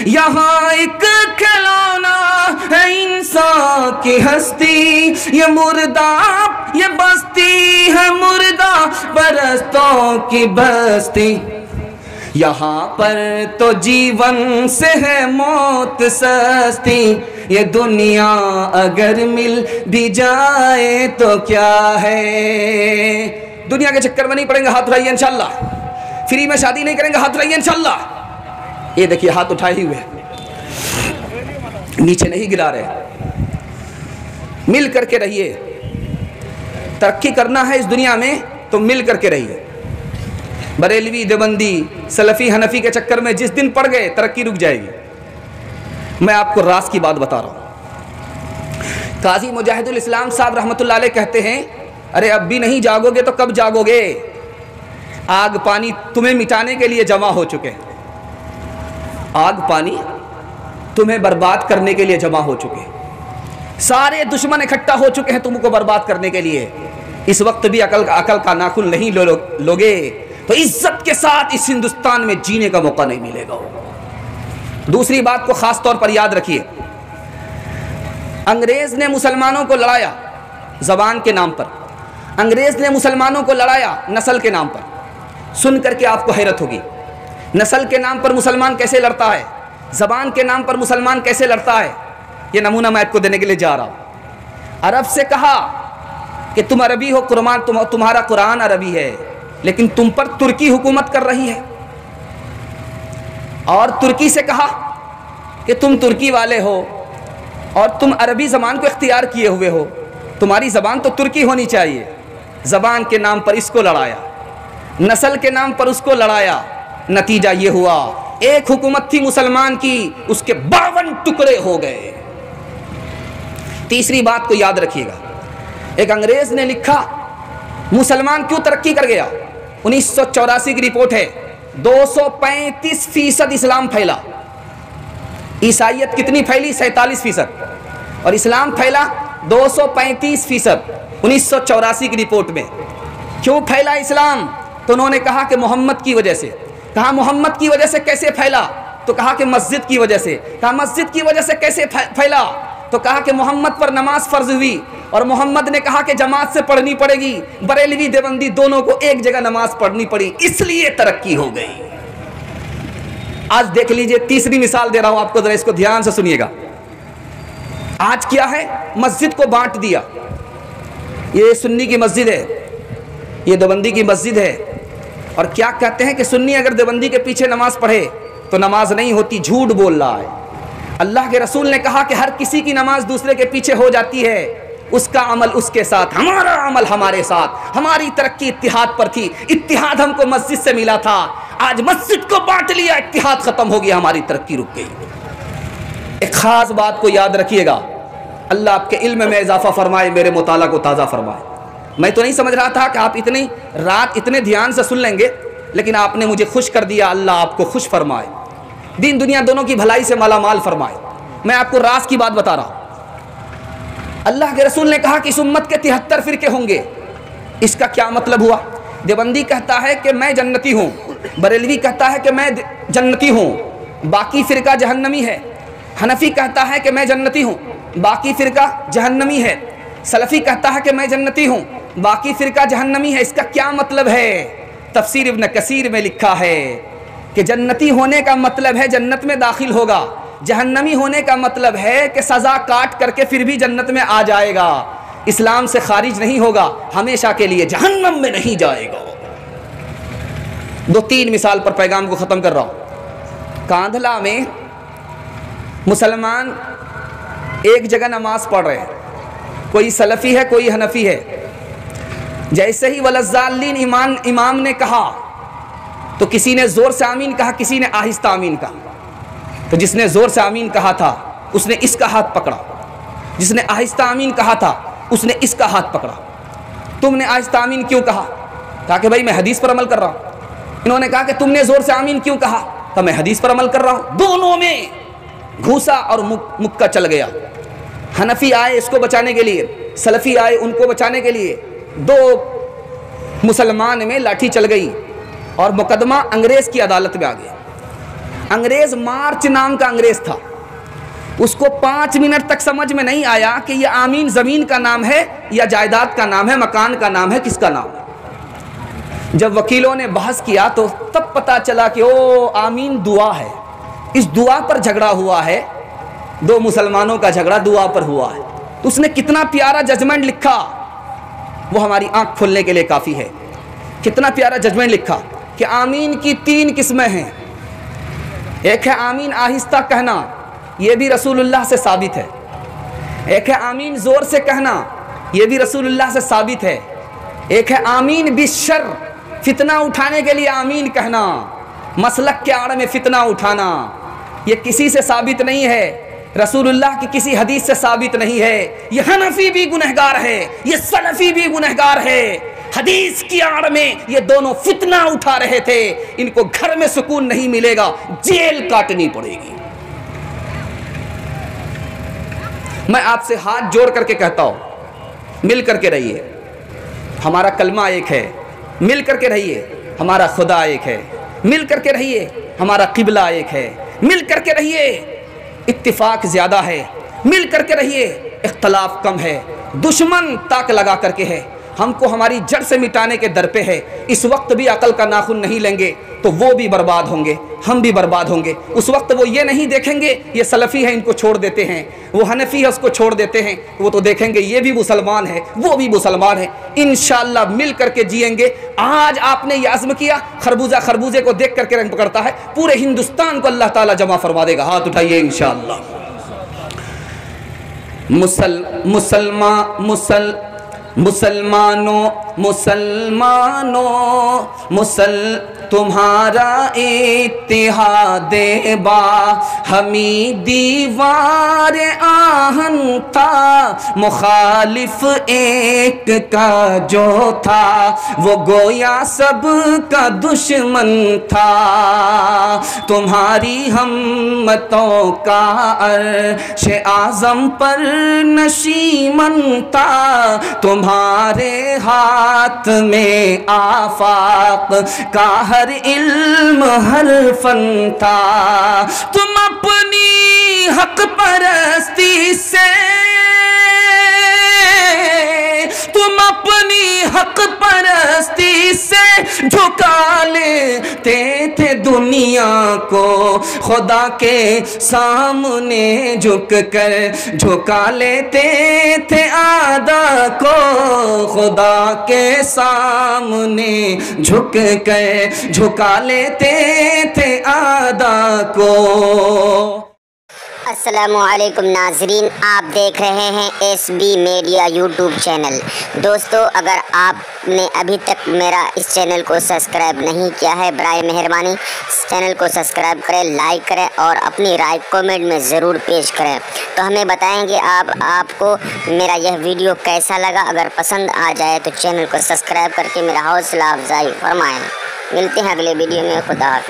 यहाँ एक खिलौना है इंसान की हस्ती, ये मुर्दा ये बस्ती है मुर्दा परस्तों की बस्ती। यहाँ पर तो जीवन से है मौत सस्ती, ये दुनिया अगर मिल भी जाए तो क्या है। दुनिया के चक्कर में नहीं पड़ेंगे, हाथ उठाइए इंशाल्लाह। फ्री में शादी नहीं करेंगे, हाथ उठाइए इंशाल्लाह। ये देखिए हाथ उठाए हुए, नीचे नहीं गिरा रहे। मिल करके रहिए, तरक्की करना है इस दुनिया में तो मिल करके रहिए। बरेलवी, देवबंदी, सलफी, हनफी के चक्कर में जिस दिन पड़ गए तरक्की रुक जाएगी। मैं आपको राज की बात बता रहा हूँ। काजी मुजाहिदुल इस्लाम साहब रहमतुल्लाह अलैह कहते हैं, अरे अब भी नहीं जागोगे तो कब जागोगे? आग पानी तुम्हें मिटाने के लिए जमा हो चुके हैं, आग पानी तुम्हें बर्बाद करने के लिए जमा हो चुके हैं। सारे दुश्मन इकट्ठा हो चुके हैं तुमको बर्बाद करने के लिए। इस वक्त भी अकल का नाखून नहीं लोगे तो इज्जत के साथ इस हिंदुस्तान में जीने का मौका नहीं मिलेगा। दूसरी बात को खास तौर पर याद रखिए, अंग्रेज ने मुसलमानों को लड़ाया जबान के नाम पर, अंग्रेज ने मुसलमानों को लड़ाया नस्ल के नाम पर। सुन करके आपको हैरत होगी, नस्ल के नाम पर मुसलमान कैसे लड़ता है, जबान के नाम पर मुसलमान कैसे लड़ता है। ये नमूना मैं आपको देने के लिए जा रहा हूं। अरब से कहा कि तुम अरबी हो, तुम्हारा कुरान अरबी है, लेकिन तुम पर तुर्की हुकूमत कर रही है। और तुर्की से कहा कि तुम तुर्की वाले हो और तुम अरबी ज़बान को इख्तियार किए हुए हो, तुम्हारी ज़बान तो तुर्की होनी चाहिए। ज़बान के नाम पर इसको लड़ाया, नस्ल के नाम पर उसको लड़ाया। नतीजा ये हुआ, एक हुकूमत थी मुसलमान की, उसके 52 टुकड़े हो गए। तीसरी बात को याद रखिएगा, एक अंग्रेज ने लिखा मुसलमान क्यों तरक्की कर गया। 1984 की रिपोर्ट है, 235% इस्लाम फैला। ईसाइयत कितनी फैली? 47%। और इस्लाम फैला 235%। 1984 की रिपोर्ट में क्यों फैला इस्लाम? तो उन्होंने कहा कि मोहम्मद की वजह से। कहा मोहम्मद की वजह से कैसे फैला? तो कहा कि मस्जिद की वजह से। कहा मस्जिद की वजह से कैसे फैला? तो कहा कि मोहम्मद पर नमाज फ़र्ज हुई और मोहम्मद ने कहा कि जमात से पढ़नी पड़ेगी। बरेलवी देवबंदी दोनों को एक जगह नमाज पढ़नी पड़ी, इसलिए तरक्की हो गई। आज देख लीजिए, तीसरी मिसाल दे रहा हूं आपको, जरा इसको ध्यान से सुनिएगा। आज क्या है, मस्जिद को बांट दिया। ये सुन्नी की मस्जिद है, ये देवबंदी की मस्जिद है। और क्या कहते हैं कि सुन्नी अगर देवबंदी के पीछे नमाज पढ़े तो नमाज नहीं होती, झूठ बोल रहा है। अल्लाह के रसूल ने कहा कि हर किसी की नमाज दूसरे के पीछे हो जाती है, उसका अमल उसके साथ, हमारा अमल हमारे साथ। हमारी तरक्की इत्तिहाद पर थी, इत्तिहाद हमको मस्जिद से मिला था। आज मस्जिद को बांट लिया, इत्तिहाद खत्म हो गया, हमारी तरक्की रुक गई। एक खास बात को याद रखिएगा, अल्लाह आपके इल्म में इजाफा फरमाए, मेरे मुताला को ताज़ा फरमाए। मैं तो नहीं समझ रहा था कि आप इतनी रात इतने ध्यान से सुन लेंगे, लेकिन आपने मुझे खुश कर दिया। अल्लाह आपको खुश फरमाए, दीन दुनिया दोनों की भलाई से माला माल फरमाए। मैं आपको राज की बात बता रहा हूँ। अल्लाह के रसूल ने कहा कि इस उम्मत के 73 फ़िरके होंगे। इसका क्या मतलब हुआ? देवबंदी कहता है कि मैं जन्नती हूँ, बरेलवी कहता है कि मैं जन्नती हूँ, बाकी फ़िरका जहन्नमी है। हनफी कहता है कि मैं जन्नती हूँ, बाकी फ़िरका जहन्नमी है। सलफ़ी कहता है कि मैं जन्नती हूँ, बाकी फ़िरका जहन्नमी है। इसका क्या मतलब है? तफसीर इब्न कसीर में लिखा है कि जन्नती होने का मतलब है जन्नत में दाखिल होगा, जहन्नमी होने का मतलब है कि सज़ा काट करके फिर भी जन्नत में आ जाएगा, इस्लाम से खारिज नहीं होगा, हमेशा के लिए जहन्नम में नहीं जाएगा। 2-3 मिसाल पर पैगाम को ख़त्म कर रहा हूँ। कांधला में मुसलमान एक जगह नमाज पढ़ रहे हैं, कोई सलफ़ी है कोई हनफी है। जैसे ही वलज़्ज़ालीन इमाम ने कहा तो किसी ने ज़ोर से आमीन कहा, किसी ने आहिस्ता आमीन कहा। तो जिसने ज़ोर से आमीन कहा था उसने इसका हाथ पकड़ा, जिसने आहिस्ता आमीन कहा था उसने इसका हाथ पकड़ा। तुमने आहिस्ता आमीन क्यों कहा? कहा कि भाई मैं हदीस पर अमल कर रहा हूँ। इन्होंने कहा कि तुमने ज़ोर से आमीन क्यों कहा? तो मैं हदीस पर अमल कर रहा हूँ। दोनों में घूसा और मुक्का चल गया। हनफी आए इसको बचाने के लिए, सलफ़ी आए उनको बचाने के लिए। 2 मुसलमान में लाठी चल गई और मुकदमा अंग्रेज़ की अदालत में आ गया। अंग्रेज मार्च नाम का अंग्रेज था, उसको 5 मिनट तक समझ में नहीं आया कि ये आमीन ज़मीन का नाम है या जायदाद का नाम है, मकान का नाम है, किसका नाम है। जब वकीलों ने बहस किया तो तब पता चला कि ओ आमीन दुआ है, इस दुआ पर झगड़ा हुआ है, 2 मुसलमानों का झगड़ा दुआ पर हुआ है। तो उसने कितना प्यारा जजमेंट लिखा, वो हमारी आंख खोलने के लिए काफ़ी है। कितना प्यारा जजमेंट लिखा कि आमीन की 3 किस्में हैं। एक है आमीन आहिस्ता कहना, ये भी रसूलुल्लाह से साबित है। एक है आमीन ज़ोर से कहना, ये भी रसूलुल्लाह से साबित है। एक है आमीन बिशर, फितना उठाने के लिए आमीन कहना, मसलक के आड़ में फितना उठाना, ये किसी से साबित नहीं है, रसूलुल्लाह की किसी हदीस से साबित नहीं है। ये हनफी भी गुनहगार है, ये सलफी भी गुनहगार है। हदीस की आड़ में ये दोनों फितना उठा रहे थे। इनको घर में सुकून नहीं मिलेगा, जेल काटनी पड़ेगी। मैं आपसे हाथ जोड़ करके कहता हूं, मिल करके रहिए, हमारा कलमा एक है, मिल करके रहिए, हमारा खुदा एक है, मिल करके रहिए, हमारा किबला एक है, मिल करके रहिए, इत्तिफाक ज़्यादा है, मिल करके रहिए, इख्तलाफ कम है। दुश्मन ताक लगा करके है, हमको हमारी जड़ से मिटाने के दर पे है। इस वक्त भी अकल का नाखून नहीं लेंगे तो वो भी बर्बाद होंगे, हम भी बर्बाद होंगे। उस वक्त वो ये नहीं देखेंगे ये सलफ़ी है इनको छोड़ देते हैं, वो हनफी है उसको छोड़ देते हैं, वो तो देखेंगे ये भी मुसलमान है वो भी मुसलमान है। इंशाअल्लाह मिल करके जिएंगे। आज आपने ये अज़्म किया, खरबूजा खरबूजे को देख करके रंग पकड़ता है, पूरे हिंदुस्तान को अल्लाह ताला जमा फरमा देगा। हाथ उठाइए इंशाअल्लाह। मुसलमानों तुम्हारा इत्तिहादे बा हमी दीवार आहन था, मुखालिफ एक का जो था वो गोया सब का दुश्मन था। तुम्हारी हिम्मतों का अर्श आज़म पर नशीमन था, तुम्हारे हाथ में आफाक का हर इल्म हर फन था। तुम अपनी हक परस्ती से, तुम अपनी हक परस्ती से झुका लेते थे दुनिया को, खुदा के सामने झुक कर झुका लेते थे आदा को, खुदा के सामने झुक कर झुका लेते थे आदा को। अस्सलामुअलैकुम नाजरीन, आप देख रहे हैं SB मीडिया यूट्यूब चैनल। दोस्तों, अगर आपने अभी तक मेरा इस चैनल को सब्सक्राइब नहीं किया है, बराए मेहरबानी इस चैनल को सब्सक्राइब करें, लाइक करें और अपनी राय कमेंट में ज़रूर पेश करें। तो हमें बताएंगे आपको मेरा यह वीडियो कैसा लगा। अगर पसंद आ जाए तो चैनल को सब्सक्राइब करके मेरा हौसला अफजाई फरमाएँ। मिलते हैं अगले वीडियो में। खुदा हाफ़िज़।